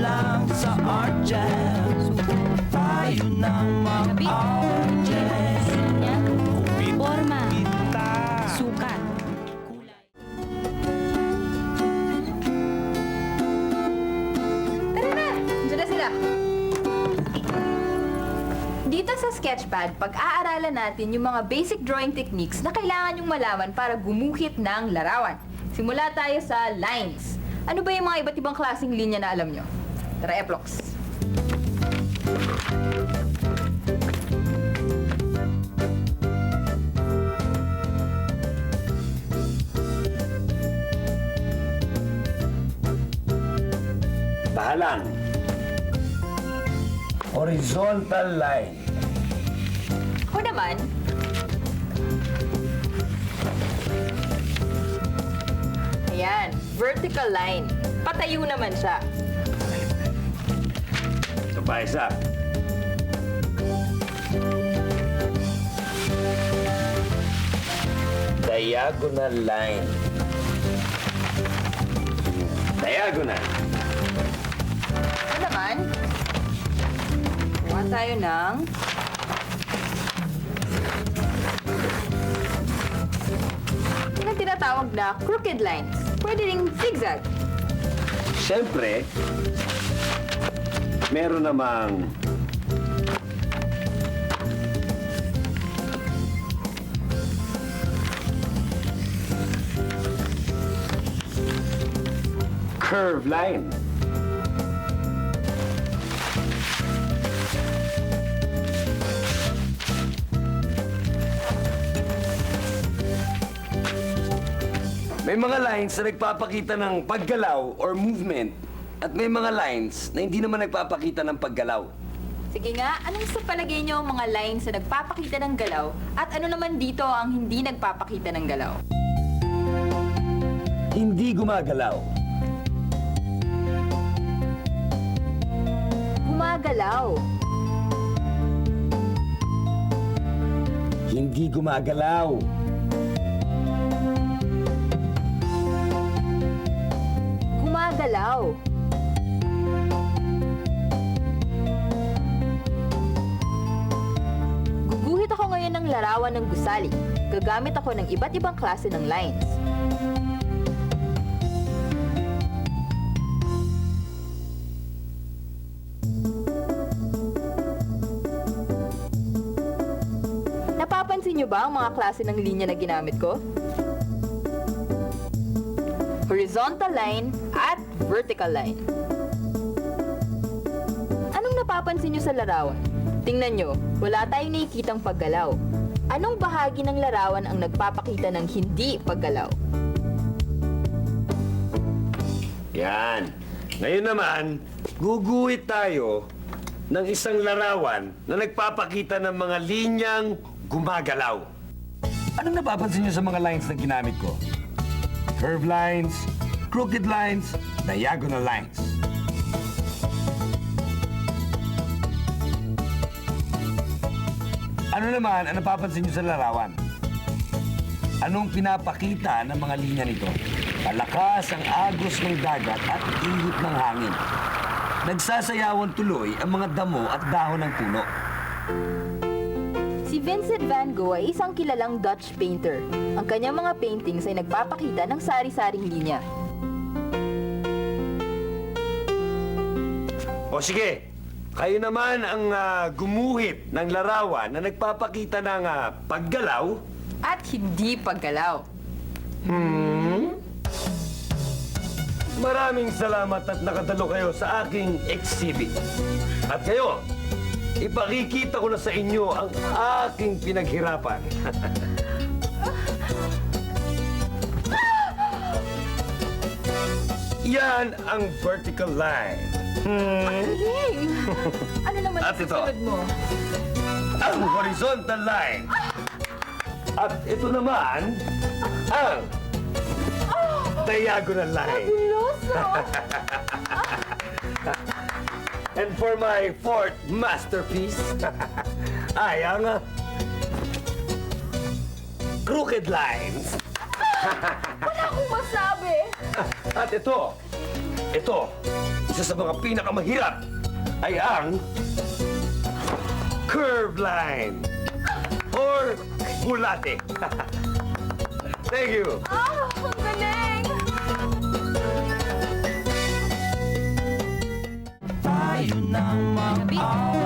lang sa art jazz. Tayo ng mag-art jazz. Linya, forma, sukat. Tara na! Diyan na sila. Dito sa sketchpad, pag-aaralan natin yung mga basic drawing techniques na kailangan yung malaman para gumuhit ng larawan. Simula tayo sa lines. Ano ba yung mga iba't ibang klaseng linya na alam nyo? Tara, Eplox. Tahalan. Horizontal line. Ako naman, ayan, vertical line. Patayo naman siya. Ito pa isa. Diagonal line. Diagonal. Ako naman, kuha tayo ng yun ang tinatawag na crooked lines. Pwede ring zigzag. Siyempre, meron namang curve line. May mga lines na nagpapakita ng paggalaw or movement at may mga lines na hindi naman nagpapakita ng paggalaw. Sige nga, anong sa palagay nyo ang mga lines na nagpapakita ng galaw at ano naman dito ang hindi nagpapakita ng galaw? Hindi gumagalaw. Gumagalaw. Hindi gumagalaw. Gumagalaw. Guguhit ako ngayon ng larawan ng gusali. Gagamit ako ng iba't ibang klase ng lines. Napapansin niyo ba ang mga klase ng linya na ginamit ko? Horizontal line at vertical line. Anong napapansin niyo sa larawan? Tingnan niyo, wala tayong nakikitang paggalaw. Anong bahagi ng larawan ang nagpapakita ng hindi paggalaw? Yan. Ngayon naman, guguhit tayo ng isang larawan na nagpapakita ng mga linyang gumagalaw. Anong napapansin niyo sa mga lines na ginamit ko? Curve lines, crooked lines, diagonal lines. Ano naman ang napapansin niyo sa larawan? Anong pinapakita ng mga linya nito? Malakas ang agos ng dagat at ihip ng hangin. Nagsasayawan tuloy ang mga damo at dahon ng puno. Si Vincent van Gogh ay isang kilalang Dutch painter. Ang kanyang mga paintings ay nagpapakita ng sari-saring linya. O sige, kayo naman ang gumuhit ng larawan na nagpapakita ng paggalaw. At hindi paggalaw. Maraming salamat at nakatalo kayo sa aking exhibit. At kayo, ipakikita ko na sa inyo ang aking pinaghirapan. Yan ang vertical line. Galing! Ano naman At ang ito. susunod mo? Ang horizontal line. At ito naman, ang diagonal line. Fabuloso! And for my fourth masterpiece, ay ang crooked lines. Wala akong masabi! At ito, ito, isa sa mga pinakamahirap ay ang curve line or bulate. Thank you. Oh, ang galing! Tayo ng Gabi. mag-aaral